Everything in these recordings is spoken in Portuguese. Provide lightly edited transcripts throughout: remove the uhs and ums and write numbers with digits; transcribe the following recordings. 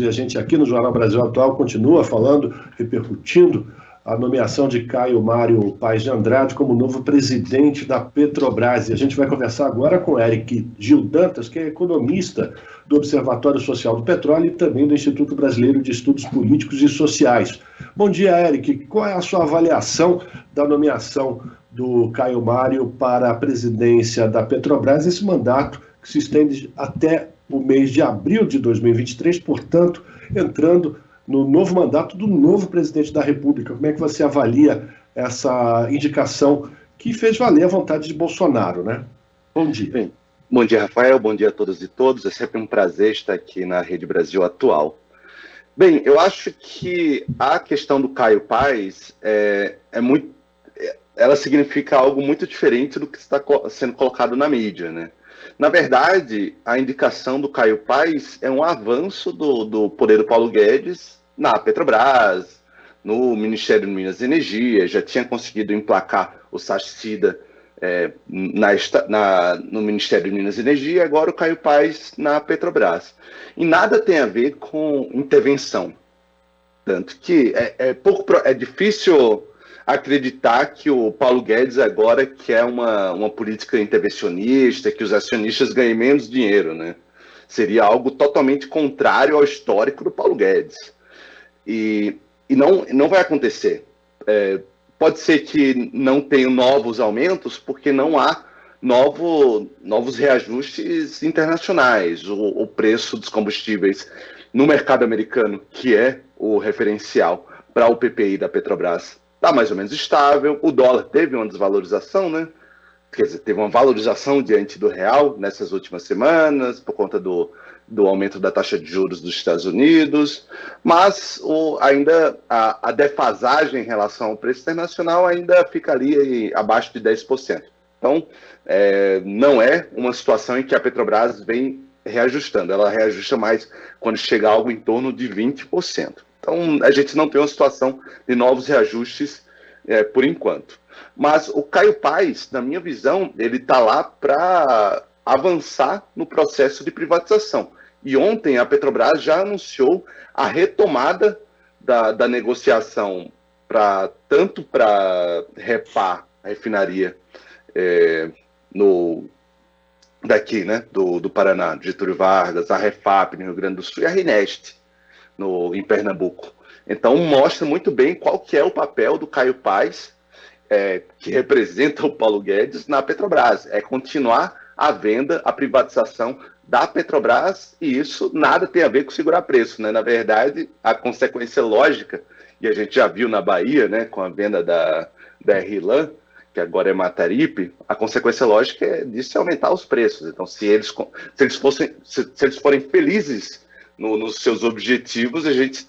e a gente aqui no Jornal Brasil Atual continua falando, repercutindo a nomeação de Caio Mário Paes de Andrade como novo presidente da Petrobras. E a gente vai conversar agora com Eric Gil Dantas, que é economista do Observatório Social do Petróleo e também do Instituto Brasileiro de Estudos Políticos e Sociais. Bom dia, Eric. Qual é a sua avaliação da nomeação do Caio Mário para a presidência da Petrobras, esse mandato que se estende até o mês de abril de 2023, portanto, entrando no novo mandato do novo presidente da República? Como é que você avalia essa indicação que fez valer a vontade de Bolsonaro, né? Bom dia. Bem, bom dia, Rafael. Bom dia a todas e todos. É sempre um prazer estar aqui na Rede Brasil Atual. Bem, eu acho que a questão do Caio Paes ela significa algo muito diferente do que está sendo colocado na mídia, né? Na verdade, a indicação do Caio Paes é um avanço do poder do Paulo Guedes na Petrobras, no Ministério de Minas e Energia, já tinha conseguido emplacar o Sachida no Ministério de Minas e Energia, agora o Caio Paes na Petrobras. E nada tem a ver com intervenção. Tanto que é difícil acreditar que o Paulo Guedes agora quer uma política intervencionista, que os acionistas ganhem menos dinheiro, né? Seria algo totalmente contrário ao histórico do Paulo Guedes. E não vai acontecer. Pode ser que não tenha novos aumentos, porque não há novos reajustes internacionais. O preço dos combustíveis no mercado americano, que é o referencial para o PPI da Petrobras, está mais ou menos estável. O dólar teve uma desvalorização, né? Quer dizer, teve uma valorização diante do real nessas últimas semanas, por conta do aumento da taxa de juros dos Estados Unidos, mas ainda a defasagem em relação ao preço internacional ainda fica ali abaixo de 10%. Então, não é uma situação em que a Petrobras vem reajustando, ela reajusta mais quando chega a algo em torno de 20%. Então, a gente não tem uma situação de novos reajustes por enquanto. Mas o Caio Paes, na minha visão, ele está lá para avançar no processo de privatização. E ontem a Petrobras já anunciou a retomada da negociação tanto para Repar, a refinaria daqui, né, do Paraná, de Getúlio Vargas, a Refap no Rio Grande do Sul e a Renest em Pernambuco. Então mostra muito bem qual que é o papel do Caio Paes, que representa o Paulo Guedes na Petrobras. É continuar a venda, a privatização da Petrobras, e isso nada tem a ver com segurar preço, né? Na verdade, a consequência lógica, e a gente já viu na Bahia, né, com a venda da RLAM, que agora é Mataripe, a consequência lógica disso é aumentar os preços. Então, se eles forem felizes nos seus objetivos, a gente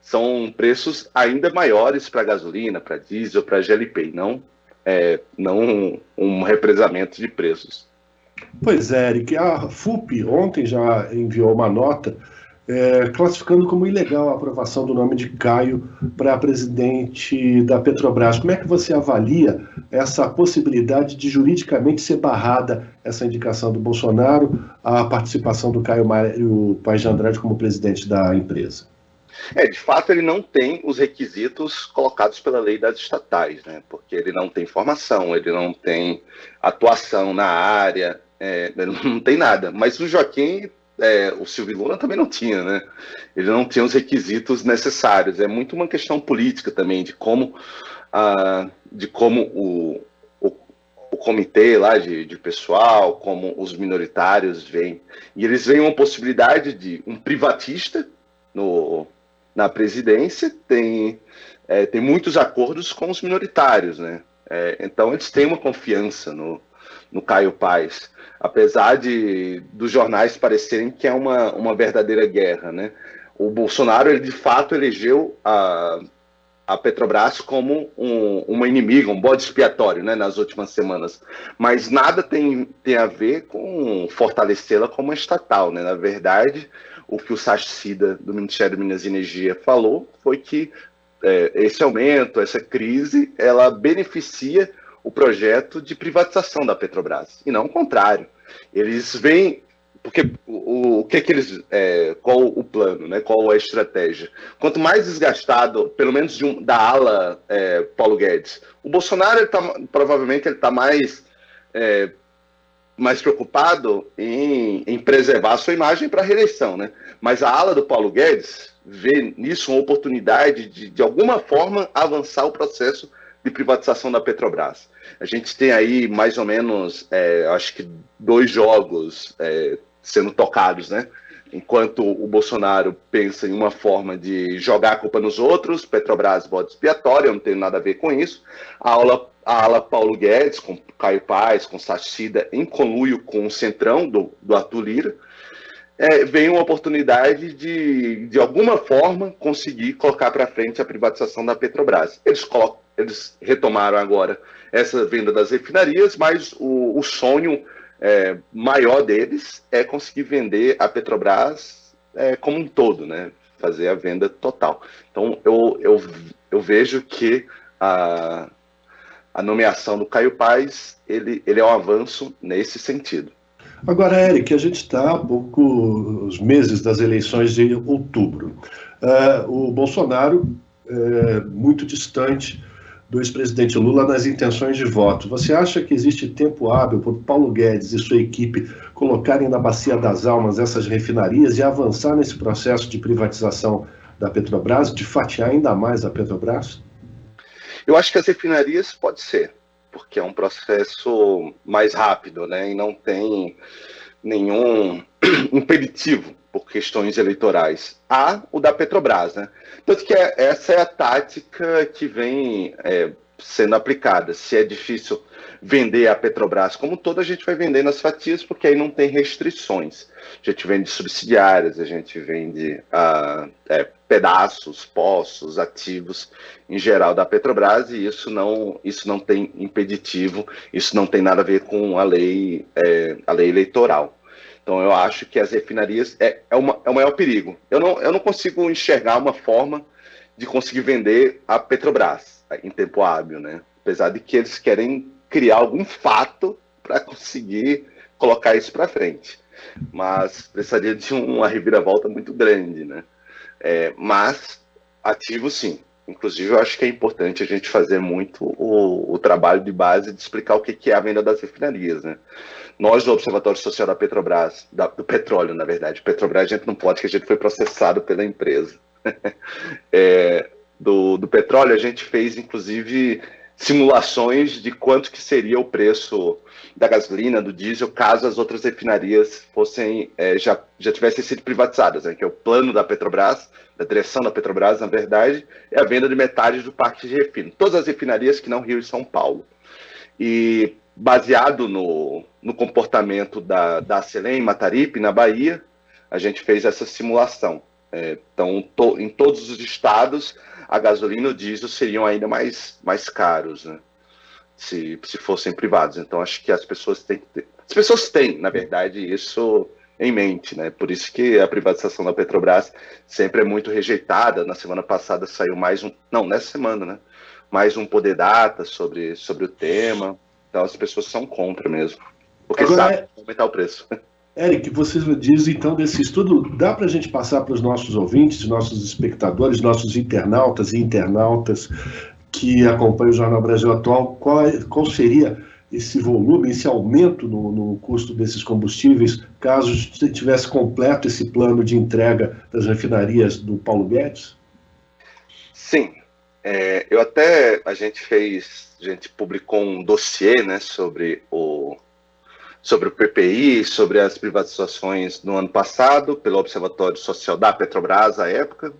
são preços ainda maiores para gasolina, para diesel, para GLP, não um represamento de preços. Pois é, Eric, a FUP ontem já enviou uma nota classificando como ilegal a aprovação do nome de Caio para presidente da Petrobras. Como é que você avalia essa possibilidade de juridicamente ser barrada essa indicação do Bolsonaro à participação do Caio Mário Paes de Andrade como presidente da empresa? De fato, ele não tem os requisitos colocados pela lei das estatais, né? Porque ele não tem formação, ele não tem atuação na área, ele não tem nada. Mas o Joaquim, o Silvio Luna também não tinha, né? Ele não tinha os requisitos necessários. É muito uma questão política também, de como o comitê lá de pessoal, como os minoritários veem. E eles veem uma possibilidade de um privatista na presidência, tem muitos acordos com os minoritários, né? Então eles têm uma confiança no Caio Paes, apesar dos jornais parecerem que é uma verdadeira guerra, né? O Bolsonaro, ele de fato elegeu a Petrobras como uma inimiga, um bode expiatório, né, nas últimas semanas, mas nada tem a ver com fortalecê-la como estatal, né? Na verdade, o que o Sachida do Ministério de Minas e Energia falou foi que esse aumento, essa crise, ela beneficia o projeto de privatização da Petrobras, e não o contrário. Eles veem porque o que que eles, qual o plano, né? Qual a estratégia? Quanto mais desgastado, pelo menos da ala Paulo Guedes, o Bolsonaro provavelmente ele está mais preocupado em preservar a sua imagem para a reeleição, né? Mas a ala do Paulo Guedes vê nisso uma oportunidade de alguma forma avançar o processo de privatização da Petrobras. A gente tem aí mais ou menos, acho que 2 jogos sendo tocados, né? Enquanto o Bolsonaro pensa em uma forma de jogar a culpa nos outros, Petrobras bode expiatória, eu não tenho nada a ver com isso. A ala Paulo Guedes, com Caio Paes, com Sachida, em conluio com o Centrão, do Arthur Lira, vem uma oportunidade de alguma forma, conseguir colocar para frente a privatização da Petrobras. Eles retomaram agora essa venda das refinarias, mas o sonho maior deles é conseguir vender a Petrobras como um todo, né? Fazer a venda total. Então, eu vejo que a nomeação do Caio Paes, ele é um avanço nesse sentido. Agora, Eric, a gente está há poucos meses das eleições de outubro. O Bolsonaro é muito distante do ex-presidente Lula nas intenções de voto. Você acha que existe tempo hábil para Paulo Guedes e sua equipe colocarem na bacia das almas essas refinarias e avançar nesse processo de privatização da Petrobras, de fatiar ainda mais a Petrobras? Eu acho que as refinarias pode ser, porque é um processo mais rápido, né? E não tem nenhum impeditivo por questões eleitorais. Há o da Petrobras, né? Tanto que essa é a tática que vem sendo aplicada. Se é difícil vender a Petrobras como toda, a gente vai vender nas fatias, porque aí não tem restrições. A gente vende subsidiárias, a gente vende pedaços, poços, ativos em geral da Petrobras, e isso não tem impeditivo, isso não tem nada a ver com a lei eleitoral. Então eu acho que as refinarias é o maior perigo. Eu não consigo enxergar uma forma de conseguir vender a Petrobras em tempo hábil, né? Apesar de que eles querem criar algum fato para conseguir colocar isso para frente. Mas precisaria de uma reviravolta muito grande, né? Mas ativo sim. Inclusive eu acho que é importante a gente fazer muito o trabalho de base de explicar o que é a venda das refinarias, né? Nós do Observatório Social da Petrobras, do petróleo, na verdade, Petrobras a gente não pode, que a gente foi processado pela empresa. Do petróleo a gente fez, inclusive, simulações de quanto que seria o preço da gasolina, do diesel, caso as outras refinarias fossem, já tivessem sido privatizadas, né? Que é o plano da Petrobras, da direção da Petrobras, na verdade, é a venda de metade do parque de refino. Todas as refinarias que não Rio e São Paulo. E baseado no comportamento da Acelen, Mataripe, na Bahia, a gente fez essa simulação. Então, em todos os estados, a gasolina e o diesel seriam ainda mais caros, né? Se fossem privados. Então, acho que as pessoas têm, na verdade, isso em mente, né? Por isso que a privatização da Petrobras sempre é muito rejeitada. Na semana passada saiu nessa semana, né? Mais um Poder Data sobre o tema. Então, as pessoas são contra mesmo, porque sabem aumentar o preço. Eric, você diz então desse estudo, dá para a gente passar para os nossos ouvintes, nossos espectadores, nossos internautas e internautas que acompanham o Jornal Brasil Atual, qual seria esse volume, esse aumento no custo desses combustíveis, caso tivesse completo esse plano de entrega das refinarias do Paulo Guedes? Sim. A gente publicou um dossiê, né, sobre o PPI, sobre as privatizações no ano passado, pelo Observatório Social da Petrobras, à época.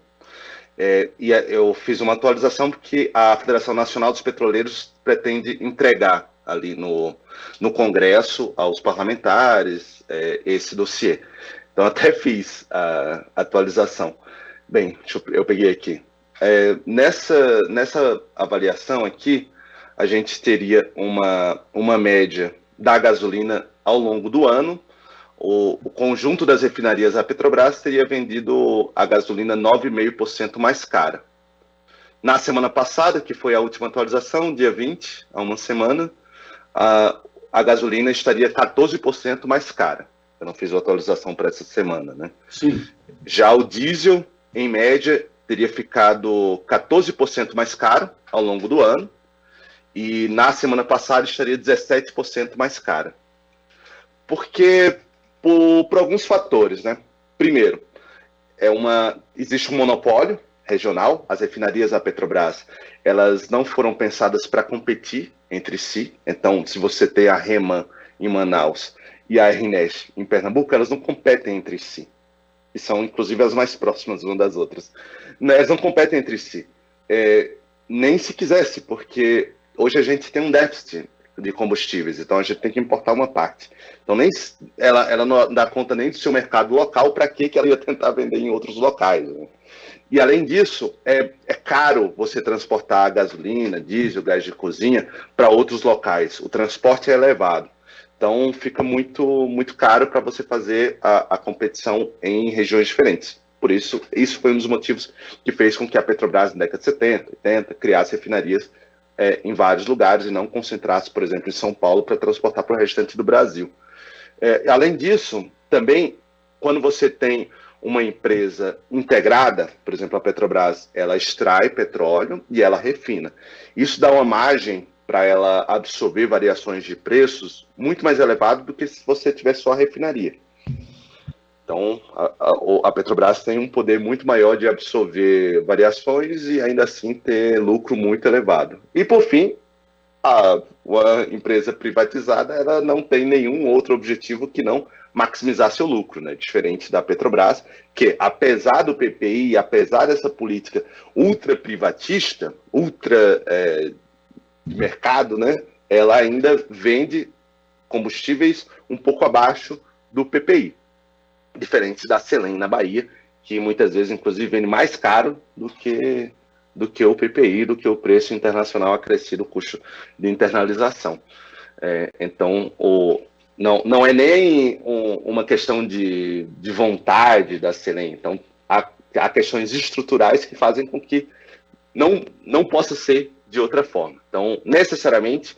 E eu fiz uma atualização porque a Federação Nacional dos Petroleiros pretende entregar ali no Congresso aos parlamentares esse dossiê. Então, até fiz a atualização. Bem, eu peguei aqui. Nessa avaliação aqui, a gente teria uma média da gasolina ao longo do ano. O conjunto das refinarias da Petrobras teria vendido a gasolina 9,5% mais cara. Na semana passada, que foi a última atualização, dia 20, há uma semana, a gasolina estaria 14% mais cara. eu não fiz a atualização para essa semana, né? Sim. Já o diesel, em média, teria ficado 14% mais caro ao longo do ano, e na semana passada estaria 17% mais cara. Porque, por alguns fatores, né? Primeiro, existe um monopólio regional, as refinarias da Petrobras, elas não foram pensadas para competir entre si. Então, se você tem a REMA em Manaus e a RNEST em Pernambuco, elas não competem entre si. E são, inclusive, as mais próximas uma das outras. Elas não competem entre si. Nem se quisesse, porque hoje a gente tem um déficit de combustíveis, então a gente tem que importar uma parte. Então, ela não dá conta nem do seu mercado local, para que ela ia tentar vender em outros locais, né? E, além disso, é caro você transportar gasolina, diesel, gás de cozinha para outros locais. O transporte é elevado. Então, fica muito, muito caro para você fazer a competição em regiões diferentes. Por isso foi um dos motivos que fez com que a Petrobras, na década de 70, 80, criasse refinarias em vários lugares e não concentrasse, por exemplo, em São Paulo para transportar para o restante do Brasil. Além disso, também, quando você tem uma empresa integrada, por exemplo, a Petrobras, ela extrai petróleo e ela refina. Isso dá uma margem para ela absorver variações de preços muito mais elevado do que se você tivesse só a refinaria. Então, a Petrobras tem um poder muito maior de absorver variações e ainda assim ter lucro muito elevado. E, por fim, uma empresa privatizada, ela não tem nenhum outro objetivo que não maximizar seu lucro, né? Diferente da Petrobras, que, apesar do PPI, apesar dessa política ultra privatista, ultra de mercado, né? Ela ainda vende combustíveis um pouco abaixo do PPI, diferente da Selem na Bahia, que muitas vezes, inclusive, vende mais caro do que o PPI, do que o preço internacional acrescido, o custo de internalização. Então, não é nem uma questão de vontade da Selem. Então, há questões estruturais que fazem com que não possa ser de outra forma. Então, necessariamente,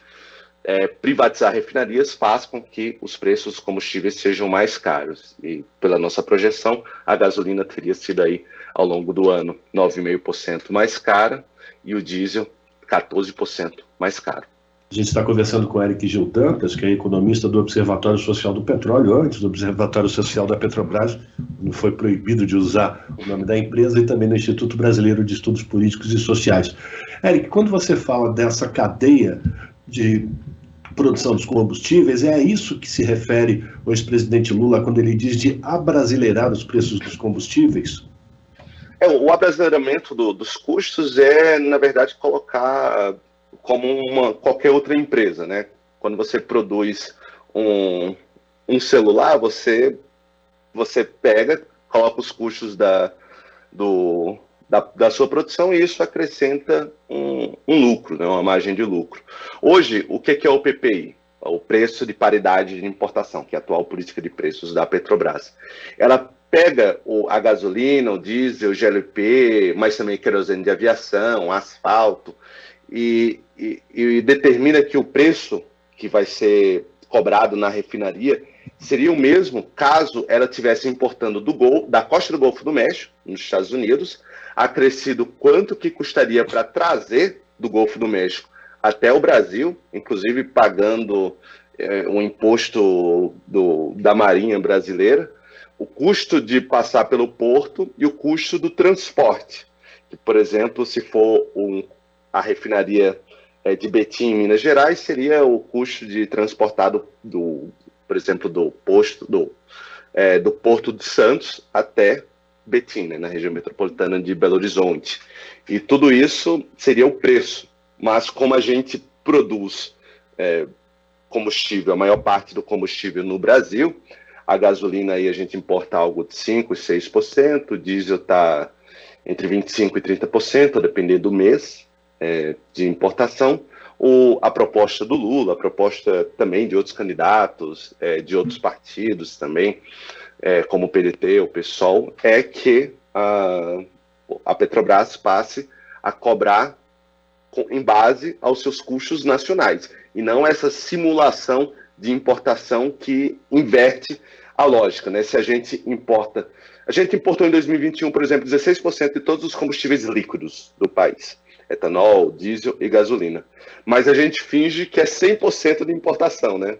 privatizar refinarias faz com que os preços dos combustíveis sejam mais caros. E, pela nossa projeção, a gasolina teria sido aí, ao longo do ano, 9,5% mais cara e o diesel 14% mais caro. A gente está conversando com o Eric Gil Dantas, que é economista do Observatório Social do Petróleo, antes do Observatório Social da Petrobras, não foi proibido de usar o nome da empresa, e também no Instituto Brasileiro de Estudos Políticos e Sociais. Eric, quando você fala dessa cadeia de produção dos combustíveis, é a isso que se refere o ex-presidente Lula quando ele diz de abrasileirar os preços dos combustíveis? O abrasileiramento dos custos na verdade, colocar como qualquer outra empresa, né? Quando você produz um celular, você pega, coloca os custos da sua produção e isso acrescenta um lucro, né? Uma margem de lucro. Hoje, o que é o PPI? O preço de paridade de importação, que é a atual política de preços da Petrobras. Ela pega a gasolina, o diesel, o GLP, mas também querosene de aviação, asfalto, e determina que o preço que vai ser cobrado na refinaria seria o mesmo caso ela estivesse importando da costa do Golfo do México, nos Estados Unidos, acrescido quanto que custaria para trazer do Golfo do México até o Brasil, inclusive pagando um imposto da Marinha brasileira, o custo de passar pelo porto e o custo do transporte. Que, por exemplo, se for a refinaria de Betim, em Minas Gerais, seria o custo de transportar, por exemplo, do Porto de Santos até Betim, né, na região metropolitana de Belo Horizonte. E tudo isso seria o preço. Mas como a gente produz combustível, a maior parte do combustível no Brasil, a gasolina aí a gente importa algo de 5% e 6%, o diesel está entre 25% e 30%, a depender do mês de importação. A proposta do Lula, a proposta também de outros candidatos, de outros partidos também, como o PDT, o PSOL, é que a Petrobras passe a cobrar em base aos seus custos nacionais, e não essa simulação de importação que inverte a lógica, né? Se a gente importa... A gente importou em 2021, por exemplo, 16% de todos os combustíveis líquidos do país. Etanol, diesel e gasolina. Mas a gente finge que é 100% de importação, né?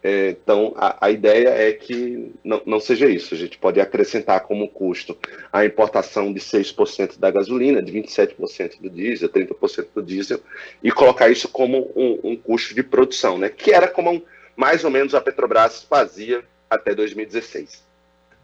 Então, a ideia é que não seja isso. A gente pode acrescentar como custo a importação de 6% da gasolina, de 27% do diesel, 30% do diesel, e colocar isso como um custo de produção, né? Que era como mais ou menos a Petrobras fazia até 2016.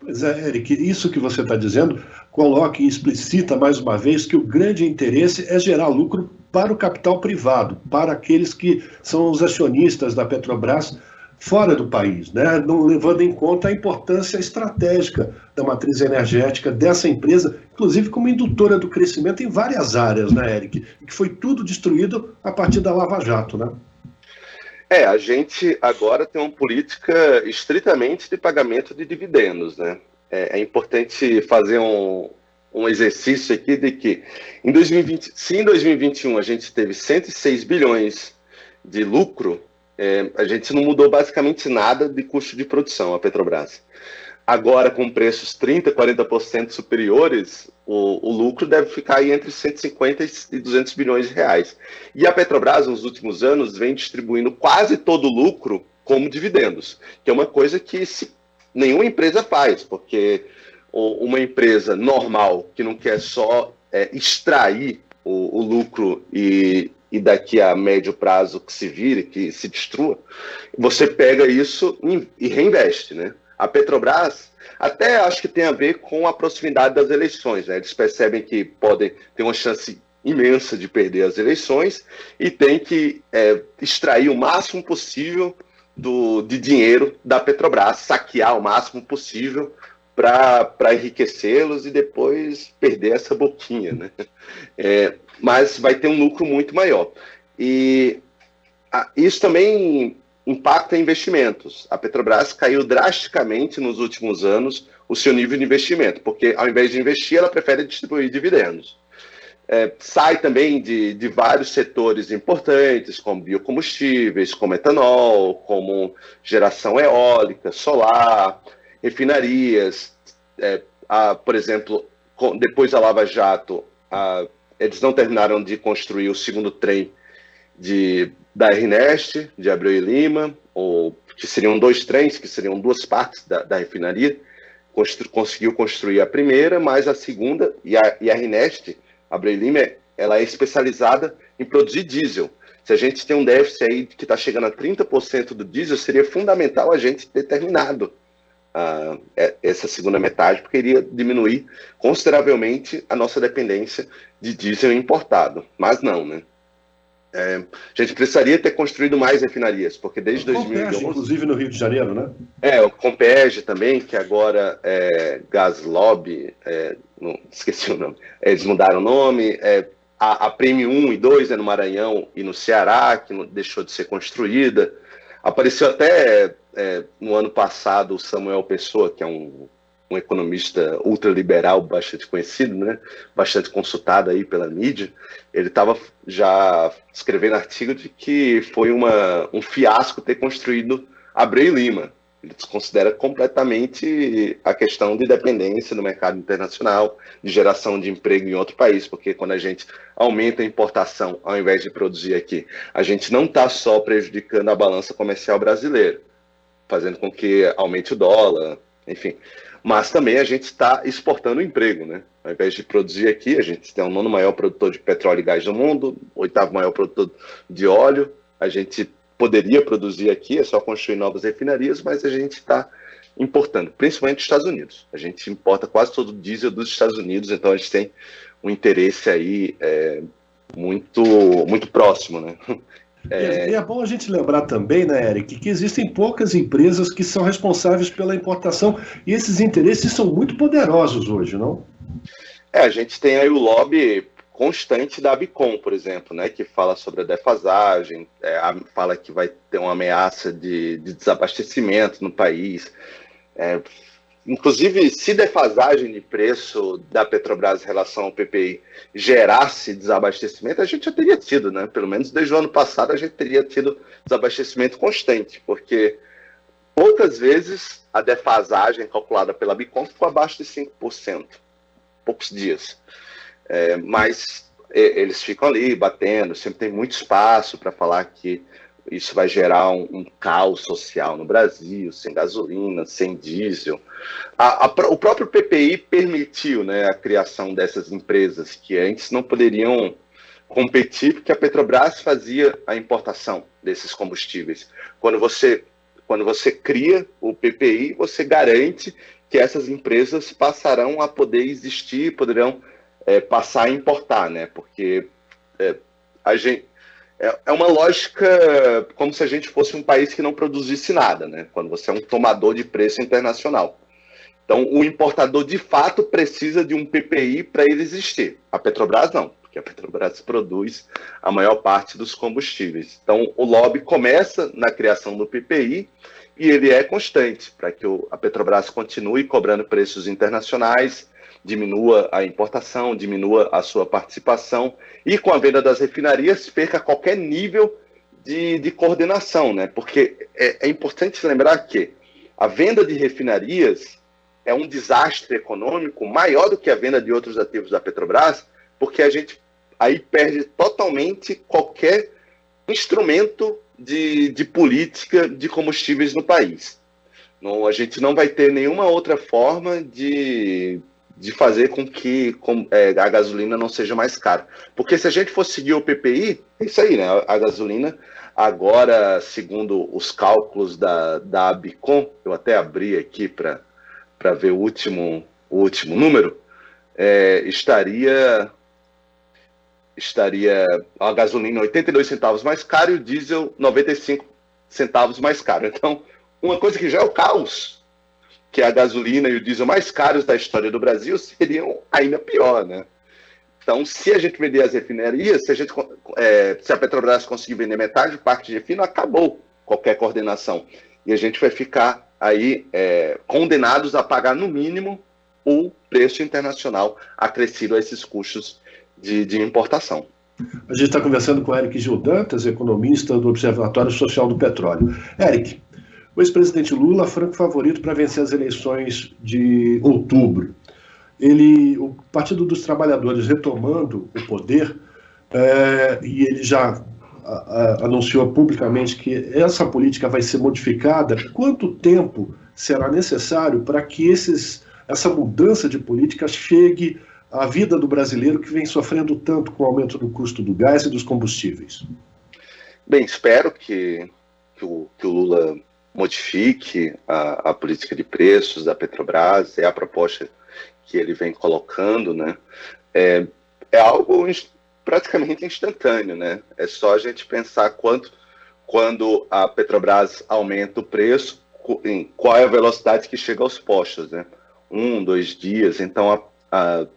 Pois é, Eric, isso que você está dizendo coloca e explicita mais uma vez que o grande interesse é gerar lucro para o capital privado, para aqueles que são os acionistas da Petrobras fora do país, né? Não levando em conta a importância estratégica da matriz energética dessa empresa, inclusive como indutora do crescimento em várias áreas, né, Eric? Que foi tudo destruído a partir da Lava Jato, né? A gente agora tem uma política estritamente de pagamento de dividendos, né? É importante fazer um exercício aqui de que em 2020, se em 2021 a gente teve 106 bilhões de lucro, a gente não mudou basicamente nada de custo de produção, a Petrobras. Agora, com preços 30%, 40% superiores, o lucro deve ficar aí entre 150 e 200 bilhões de reais. E a Petrobras, nos últimos anos, vem distribuindo quase todo o lucro como dividendos, que é uma coisa que nenhuma empresa faz, porque uma empresa normal, que não quer só extrair o lucro e daqui a médio prazo que se vire, que se destrua, você pega isso e reinveste, né? A Petrobras até acho que tem a ver com a proximidade das eleições, né? Eles percebem que podem ter uma chance imensa de perder as eleições e tem que extrair o máximo possível de dinheiro da Petrobras, saquear o máximo possível para enriquecê-los e depois perder essa boquinha, né? Mas vai ter um lucro muito maior. E isso também impacta em investimentos. A Petrobras caiu drasticamente nos últimos anos o seu nível de investimento, porque ao invés de investir, ela prefere distribuir dividendos. Sai também de vários setores importantes, como biocombustíveis, como etanol, como geração eólica, solar, refinarias. Por exemplo, depois da Lava Jato, eles não terminaram de construir o segundo trem da RNEST, de Abreu e Lima, que seriam 2 trens, que seriam 2 partes da refinaria. Conseguiu construir a primeira, mas a segunda, e a RNEST, Abreu e Lima, ela é especializada em produzir diesel. Se a gente tem um déficit aí que está chegando a 30% do diesel, seria fundamental a gente ter terminado essa segunda metade, porque iria diminuir consideravelmente a nossa dependência de diesel importado. Mas não, né? A gente precisaria ter construído mais refinarias, porque desde 2011... inclusive no Rio de Janeiro, né? O Compeg também, que agora é Gaslobby, esqueci o nome, eles mudaram o nome, a Prêmio 1 e 2 no Maranhão e no Ceará, que deixou de ser construída. Apareceu até no ano passado o Samuel Pessoa, que é um economista ultraliberal bastante conhecido, né? Bastante consultado aí pela mídia. Ele estava já escrevendo artigo de que foi um fiasco ter construído Abreu e Lima. Ele desconsidera completamente a questão de dependência no mercado internacional, de geração de emprego em outro país, porque quando a gente aumenta a importação ao invés de produzir aqui, a gente não está só prejudicando a balança comercial brasileira, fazendo com que aumente o dólar, enfim, mas também a gente está exportando emprego, né? Ao invés de produzir aqui, a gente tem o 9º maior produtor de petróleo e gás do mundo, 8º maior produtor de óleo, a gente poderia produzir aqui, é só construir novas refinarias, mas a gente está importando, principalmente dos Estados Unidos. A gente importa quase todo o diesel dos Estados Unidos, então a gente tem um interesse aí muito, muito próximo, né? E é bom a gente lembrar também, né, Eric, que existem poucas empresas que são responsáveis pela importação e esses interesses são muito poderosos hoje, não? A gente tem aí o lobby constante da Abicom, por exemplo, né, que fala sobre a defasagem, fala que vai ter uma ameaça de desabastecimento no país. Inclusive, se defasagem de preço da Petrobras em relação ao PPI gerasse desabastecimento, a gente já teria tido, né? Pelo menos desde o ano passado a gente teria tido desabastecimento constante, porque poucas vezes a defasagem calculada pela Bicom ficou abaixo de 5%, poucos dias. Mas eles ficam ali batendo, sempre tem muito espaço para falar que isso vai gerar um caos social no Brasil, sem gasolina, sem diesel. O próprio PPI permitiu, né, a criação dessas empresas que antes não poderiam competir, porque a Petrobras fazia a importação desses combustíveis. Quando você cria o PPI, você garante que essas empresas passarão a poder existir, poderão passar a importar, né? Porque é uma lógica como se a gente fosse um país que não produzisse nada, né? Quando você é um tomador de preço internacional. Então, o importador, de fato, precisa de um PPI para ele existir. A Petrobras não, porque a Petrobras produz a maior parte dos combustíveis. Então, o lobby começa na criação do PPI e ele é constante para que a Petrobras continue cobrando preços internacionais, diminua a importação, diminua a sua participação e, com a venda das refinarias, perca qualquer nível de coordenação, né? Porque é importante lembrar que a venda de refinarias é um desastre econômico maior do que a venda de outros ativos da Petrobras, porque a gente aí perde totalmente qualquer instrumento de política de combustíveis no país. Não, a gente não vai ter nenhuma outra forma de fazer com que a gasolina não seja mais cara. Porque se a gente for seguir o PPI, é isso aí, né? A gasolina, agora, segundo os cálculos da Bicom, eu até abri aqui para ver o último número, estaria a gasolina 82 centavos mais caro e o diesel 95 centavos mais caro. Então, uma coisa que já é o caos, que a gasolina e o diesel mais caros da história do Brasil, seriam ainda pior, né? Então, se a gente vender as refinarias, se a Petrobras conseguir vender metade de parte de refino, acabou qualquer coordenação. E a gente vai ficar aí condenados a pagar, no mínimo, o preço internacional acrescido a esses custos de importação. A gente está conversando com Eric Gil Dantas, economista do Observatório Social do Petróleo. Eric, o ex-presidente Lula, franco favorito para vencer as eleições de outubro. O Partido dos Trabalhadores retomando o poder, e ele já anunciou publicamente que essa política vai ser modificada. Quanto tempo será necessário para que essa mudança de política chegue à vida do brasileiro que vem sofrendo tanto com o aumento do custo do gás e dos combustíveis? Bem, espero que o Lula modifique a política de preços da Petrobras, é a proposta que ele vem colocando, né? É algo praticamente instantâneo, né? É só a gente pensar quando a Petrobras aumenta o preço, qual é a velocidade que chega aos postos, né? 1, 2 dias. Então,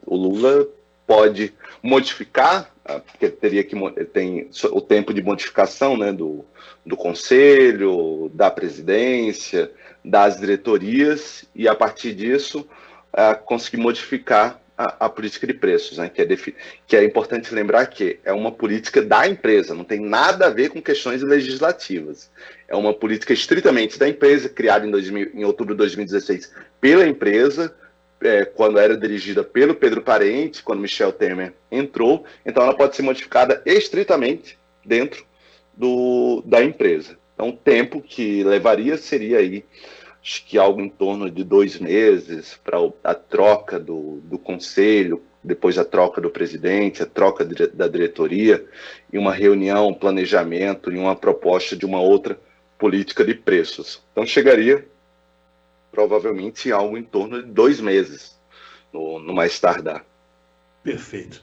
o Lula pode modificar, porque tem o tempo de modificação, né, do Conselho, da Presidência, das diretorias, e a partir disso conseguir modificar a política de preços, né, que é importante lembrar que é uma política da empresa, não tem nada a ver com questões legislativas. É uma política estritamente da empresa, criada em outubro de 2016 pela empresa, quando era dirigida pelo Pedro Parente, quando Michel Temer entrou. Então ela pode ser modificada estritamente dentro da empresa. Então o tempo que levaria seria aí, acho que algo em torno de 2 meses para a troca do conselho, depois a troca do presidente, a troca da diretoria, e uma reunião, um planejamento e uma proposta de uma outra política de preços. Então chegaria provavelmente algo em torno de 2 meses, no mais tardar. Perfeito.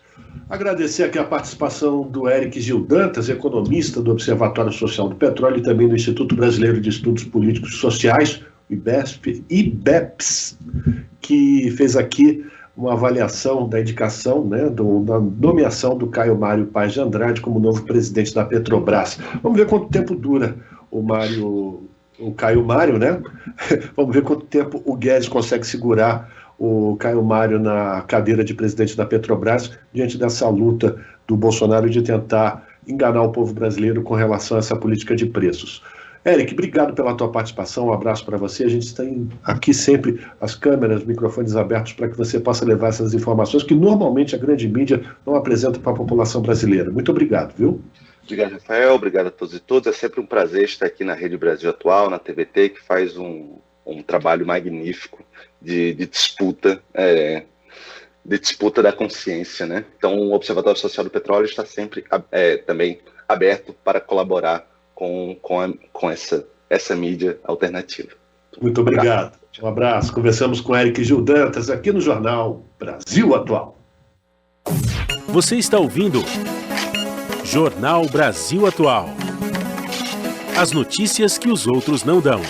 Agradecer aqui a participação do Eric Gil Dantas, economista do Observatório Social do Petróleo e também do Instituto Brasileiro de Estudos Políticos e Sociais, o IBEPS, que fez aqui uma avaliação da indicação, né, da nomeação do Caio Mário Paz de Andrade como novo presidente da Petrobras. Vamos ver quanto tempo dura o Caio Mário, né? Vamos ver quanto tempo o Guedes consegue segurar o Caio Mário na cadeira de presidente da Petrobras diante dessa luta do Bolsonaro de tentar enganar o povo brasileiro com relação a essa política de preços. Eric, obrigado pela tua participação, um abraço para você. A gente tem aqui sempre as câmeras, microfones abertos para que você possa levar essas informações que normalmente a grande mídia não apresenta para a população brasileira. Muito obrigado, viu? Obrigado, Rafael. Obrigado a todos e todas. É sempre um prazer estar aqui na Rede Brasil Atual, na TVT, que faz um trabalho magnífico de disputa, da consciência, né? Então, o Observatório Social do Petróleo está sempre também aberto para colaborar com essa mídia alternativa. Muito obrigado. Um abraço. Conversamos com Eric Gil Dantas aqui no Jornal Brasil Atual. Você está ouvindo Jornal Brasil Atual. As notícias que os outros não dão.